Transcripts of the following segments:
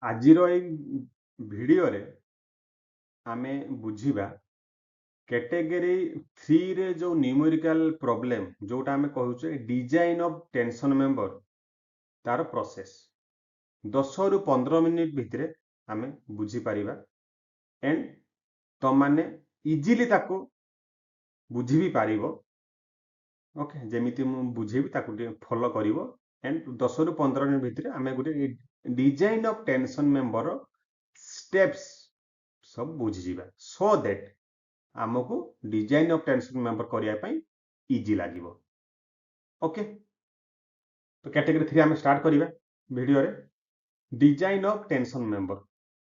ଆଜିର ଏଇ ଭିଡ଼ିଓରେ ଆମେ ବୁଝିବା कैटेगरी 3 रे जो न्यूमेरिकल प्रॉब्लम जोटा आमे कहूचे डिजाइन ऑफ टेंशन मेंबर तार प्रोसेस 10 रु 15 मिनिट भितरे आमे बुझी परिबा एंड तो माने इजीली ताको बुझी भी पारिबो ओके जेमिति मु बुझेबी ताको फॉलो करिवो एंड 10 रु 15 मिनिट भितरे आमे गुटे design of tension member steps सब बुझी जिबा सो दैट आमको डिजाइन ऑफ टेंशन मेंबर करिया पई इजी लागिवो ओके तो कैटेगरी 3 आम स्टार्ट करिबा वीडियो रे डिजाइन ऑफ टेंशन मेंबर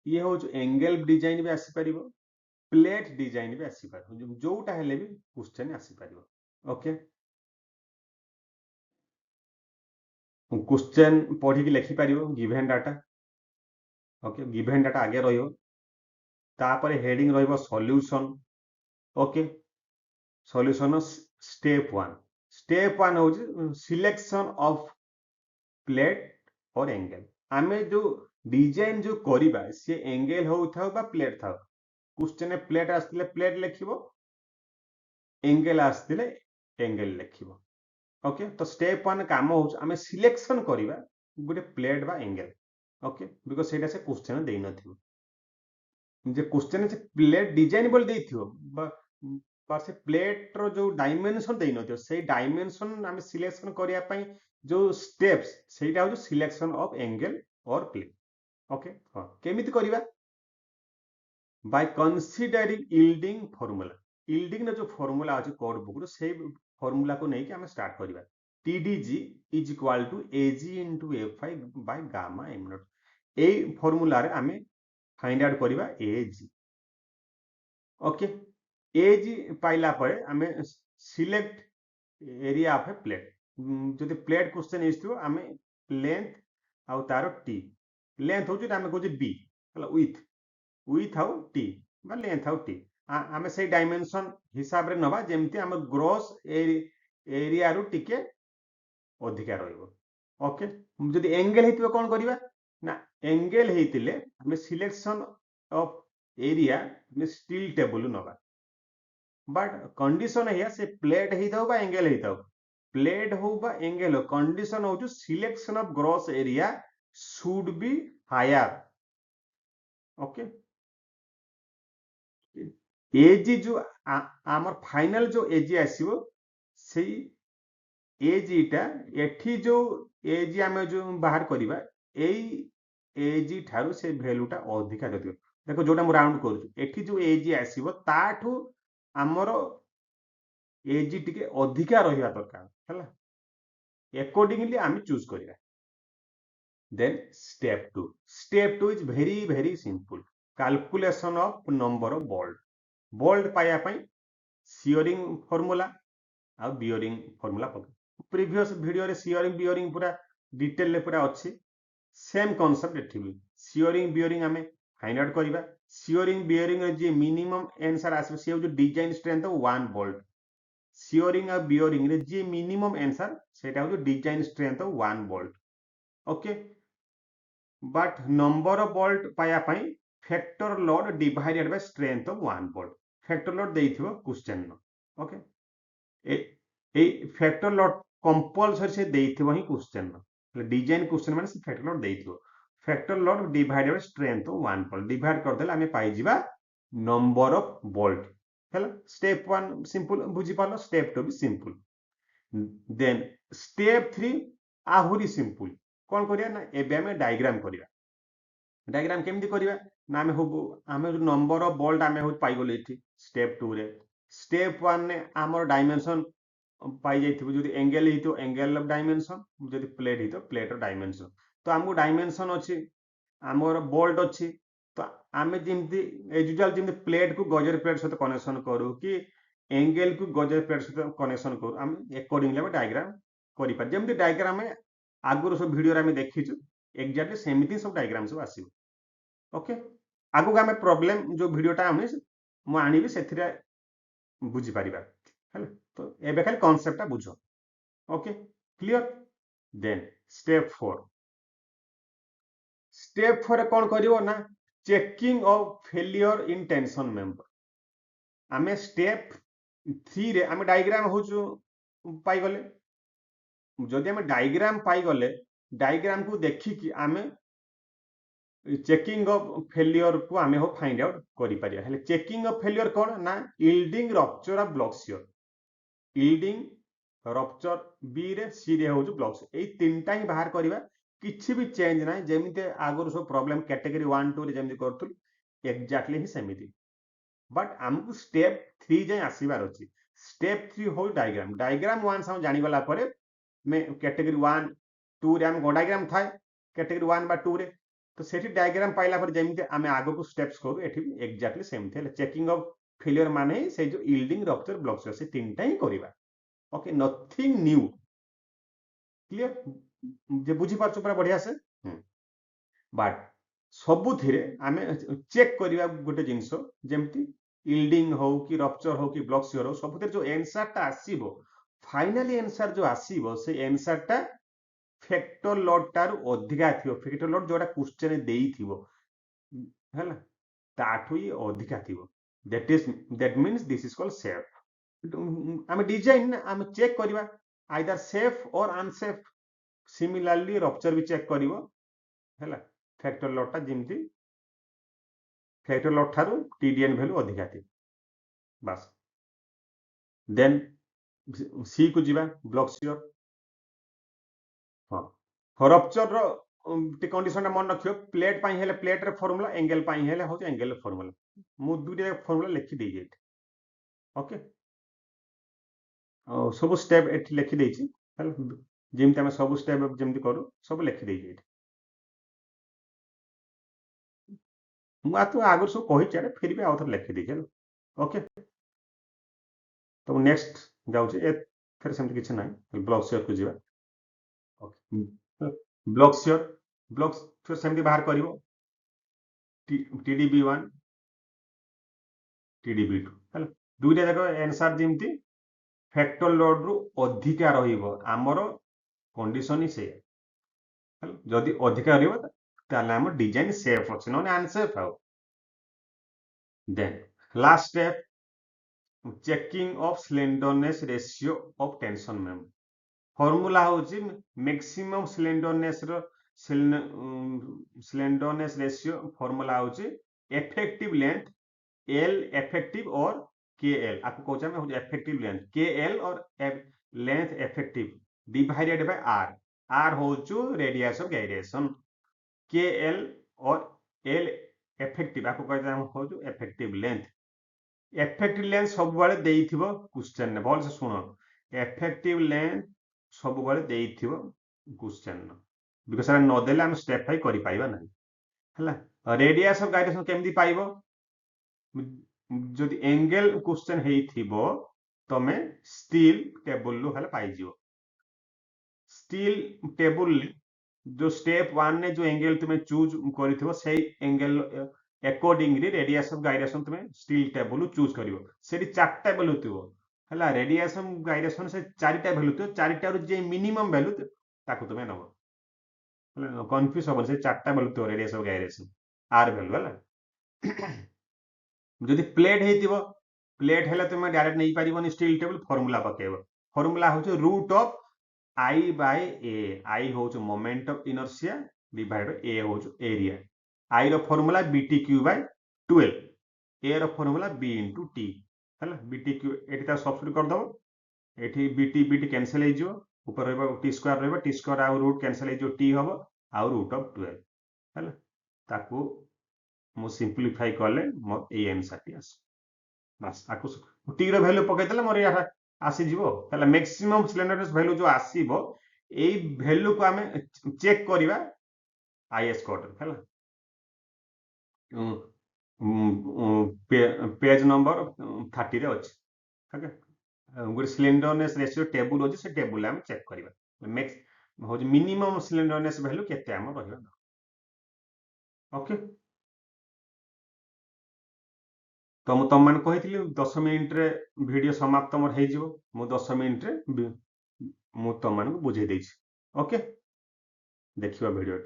ये हो जो एंगल डिजाइन भी आसी परिबो प्लेट डिजाइन भी आसी परिबो जोटा हेले भी क्वेश्चन आसी परिबो ओके क्वेश्चन पढ़ी की लिखि परिबो given data okay given data आगे रहिबो तापर हेडिंग रहिबो सॉल्यूशन ओके सॉल्यूशन स्टेप 1 हो सिलेक्शन ऑफ प्लेट और एंगल आमे जो डिजाइन जो करिबा से एंगल हो थाउ बा प्लेट थाउ क्वेश्चन प्लेट आस्तिले प्लेट लिखिबो एंगल आस्तिले एंगल लिखिबो ओके तो स्टेप 1 काम हो आमे सिलेक्शन करिबा गुटे प्लेट बा एंगल ओके बिकॉज़ सेटा से क्वेश्चन देइ नथिबो जे क्वेश्चन से प्लेट डिजाइन बोल देइथिबो बा से प्लेट रो जो डायमेंशन देइ नथिबो से डायमेंशन आमे सिलेक्शन करिया पई जो स्टेप्स सेटा हो सिलेक्शन ऑफ एंगल और प्लेट ओके हाँ केमिति करिबा by considering yielding formula yielding जो फार्मूला अछि कोड बुक रो से फार्मूला को नै कि हम स्टार्ट करिबा TDG is equal to AG into FI by gamma m naught ए फार्मूला रे हमें फाइंड आउट करिबा AG ओके AG पाइला परे हमें select area of a plate जदि प्लेट क्वेश्चन इस्थिबो हमें लेंथ आ तारो t लेंथ हो जे हमें को जे b हला विथ हाउ टी बा लेंथ हाउ टी आमे से डायमेंशन हिसाब रे नबा जेमति हम ग्रोस एरिया रु टिके अधिका रहइबो ओके जदि एंगल हेतिबो कोन करिबा ना एंगल हेतिले हमें सिलेक्शन ऑफ एरिया में स्टील टेबल नबा बट कंडीशन है से प्लेट हेताउ बा एंगल हेताउ प्लेट हो बा एंगल हो कंडीशन हो selection of gross area should be higher okay एजी जो आमर फाइनल जो एजी आसीबो सेई एजीटा एठी जो एजी आमे जो बाहर करिबा एई एजी ठारू से वैल्यूटा अधिका जतियो देखो जोटा मु राउंड करू एठी जो एजी आसीबो ताठू आमर एजी टिके अधिका रहिबा दरकार हला अकॉर्डिंगली आमे चूज करिबा then step 2 is very simple calculation of number of bolt पाया पई सियरिंग फार्मूला आ बियरिंग फार्मूला पके प्रीवियस वीडियो रे सियरिंग बियरिंग पूरा डिटेल ले पूरा अछि सेम कांसेप्ट एठी भी सियरिंग बियरिंग हमें फाइंड आउट करिबा सियरिंग बियरिंग रे जे मिनिमम आंसर आसे से जो डिजाइन स्ट्रेंथ 1 वोल्ट सियरिंग आ बियरिंग रे जे मिनिमम आंसर सेटा हो design strength 1 bolt okay but number of bolt पाया पई factor load divided by strength of 1 bolt factor load देइथिबो क्वेश्चन नो ओके ए फैक्टर लोड कंपलसरी से देइथिबो ही क्वेश्चन नो डिजाइन क्वेश्चन माने से फैक्टर लोड देइथिबो factor load divided by strength of 1 bolt divide कर देला हमें पाई जिबा नंबर ऑफ वोल्ट हैला स्टेप 1 सिंपल बुझी पालो स्टेप 2 भी सिंपल देन स्टेप 3 आहुरी सिंपल कौन करिया ना एबे हमें डायग्राम करिया डायग्राम केमती करिया ना हमें जो नंबर ऑफ बोल्ट हमें पाई गले एठी स्टेप 2 रे स्टेप 1 ने हमर डायमेंशन पाई जाइथिबो जदि एंगल हितो एंगल ऑफ डायमेंशन जदि प्लेट हितो प्लेट ऑफ डायमेंशन तो हमको डायमेंशन अछि हमर बोल्ट अछि तो आमे जेमती यूजुअल जेमती प्लेट को गजर प्लेट सहित कनेक्शन करू कि एंगल को गजर प्लेट सहित कनेक्शन करू हम अकॉर्डिंगली डायग्राम करि पार जेमती डायग्राम में आगुर सब वीडियो रे हम देखिछु एग्जैक्टली सेमिति सब डायग्राम सब आसीबो ओके आगु आमे प्रॉब्लम जो वीडियोटा हम मु आनिबी सेथिरे बुझी परिबा हैला तो एबे खाली कांसेप्टटा बुझो okay clear then step 4 step 4 कौन करिवो ना checking of failure in tension member आमे स्टेप 3 रे आमे डायग्राम होचु पाई गले जदि आमे डायग्राम पाई गले डायग्राम को देखि कि आमे चेकिंग ऑफ फेलियर को आमे हो फाइंड आउट करि परिया हेले चेकिंग ऑफ फेलियर कोन ना yielding rupture of block shear yielding rupture B रे सी रे हो जो ब्लॉक्स ए तीनटा ही बाहर करिवा किछि भी चेंज ना जेमिते आगुर सब प्रॉब्लम कैटेगरी 1 2 रे जेमिते करथुल एग्जैक्टली ही सेमिति बट हमको स्टेप 3 जाय आसीबार अछि स्टेप 3 हो डायग्राम डायग्राम 1 हम जानि गला परे मैं कैटेगरी 1 2 रे हम डायग्राम थाए कैटेगरी 1 बा 2 रे तो सेठी डायग्राम पाइला पर जेमिते आमे आगो को स्टेप्स करू एठी एग्जैक्टली सेम थे चेकिंग ऑफ फेलियर माने से जो यील्डिंग रप्चर ब्लॉक्स से तीनटा ही करिवा ओके नथिंग न्यू क्लियर जे बुझी पारछु पूरा बढ़िया से बट सबु थिरे आमे चेक करिवा गोटे जिंसो जेमति यील्डिंग हो कि रप्चर हो कि ब्लॉक्सियर हो सबु थिरे जो आंसर ता आसीबो फाइनली आंसर जो आसीबो से आंसर ता फैक्टर लोड तार अधिका थिबो फैक्टर लोड जोटा क्वेश्चन देई थिबो हैला ताठु ही अधिका थिबो that means this is called safe आमे डिजाइन आमे चेक करिवा आइदर सेफ और अनसेफ सिमिलरली रप्चर भी चेक करिवो हैला फैक्टर लोड ता जिमति फैक्टर लोड थारु टीडीएन वैल्यू अधिका थी बस देन सी को जीवा ब्लॉक्सियर हां रप्चर रो कंडीशन मन रखियो प्लेट पाई हेले प्लेट रे फार्मूला एंगल पाई हेले हो एंगल फार्मूला मु दुटे फार्मूला लिखि देई जेट ओके सब स्टेप एठी लिखि देइछि हेला जेमति हम सब स्टेप जेमति करू सब लिखि देई जेट मु आ तो आगु सब कहि छाड़े फिर भी आउथर लिखि देइ हेला ओके तो नेक्स्ट जाउछि ए फिर सेमति किछ नाही ब्लॉक्सियर को जीवा ओके ब्लॉक्सियर सेमति बाहर करिवो TDB1 TDB2 हेला दुइटा जाक आंसर जेमति फैक्टर लोड रु अधिका रहिबो हमरो कंडीशन ही से हेला जदि अधिका रहिबो ताले हम डिजाइन सेफ अछि नने अनसेफ हाउ then last step checking of slenderness ratio of tension member formula होची मैक्सिमम स्लेंडरनेस रो स्लेंडरनेस रेशियो फॉर्मूला होची इफेक्टिव लेंथ L इफेक्टिव और KL आपको कहचा में हो इफेक्टिव लेंथ KL और length effective divided by R R होचु रेडियस ऑफ गायरेशन KL और L इफेक्टिव आपको कहचा हम होचु इफेक्टिव लेंथ सब बारे देइथिबो क्वेश्चन ने भल से सुनो इफेक्टिव लेंथ सब बारे देइथिबो क्वेश्चन न बिकॉज़ अगर न देले हम स्टेप 5 करि पाइबा नहीं हला रेडियस ऑफ गायरेशन केमदी पाइबो जदि एंगल क्वेश्चन हेइथिबो तमे स्टील टेबल लु हला पाइ जिवो स्टील टेबल जो स्टेप 1 ने जो एंगल तुमे चूज करिथिबो सेही angle accordingly radius of gyration तुमे स्टील टेबल चूज करिवो सेठी चारटा वैल्यू थिबो हला रेडियस ऑफ गायरेशन से चारटा वैल्यू थिबो चारटा रु जे मिनिमम वैल्यू ताको तुमे नबो हला कंफ्यूज होबो से चारटा वैल्यू थिबो radius of gyration R value हला जदि प्लेट हेतिबो प्लेट हेले तुमे डायरेक्ट नै पारिबोनी स्टील टेबल फार्मूला पकेबो फार्मूला होचे root of I by A I होचो moment of inertia divide A होचो एरिया I रो फार्मूला BTQ by 12 A रो फार्मूला B into T हला BTQ एठी ता सब्स्टिट्यूट कर दबो एठी BT कैंसिल हे जिवो ऊपर रहबो T स्क्वायर आ रूट कैंसिल हे जो T हबो आ रूट ऑफ 12 हला ताकू मो सिंपलीफाई करले मो ए आंसर टी आस बस आकु T रो वैल्यू पकै देले मोर या आसी जीवो हला मैक्सिमम स्लेंडरनेस वैल्यू जो आसीबो एई वैल्यू को हमें चेक करिवा आईएस कोड हला पेज नंबर 30 रे अछि okay good slenderness ratio table अछि से टेबल हम चेक करिवा मैक्स हो मिनिमम स्लेंडरनेस वैल्यू केते हम रहिबा ओके तो मु तम मान कहिथिली 10 मिनिट रे वीडियो समाप्त मोर हे जिवो मु 10 मिनिट रे मु तम मान को बुझे देछि ओके देखिवा वीडियो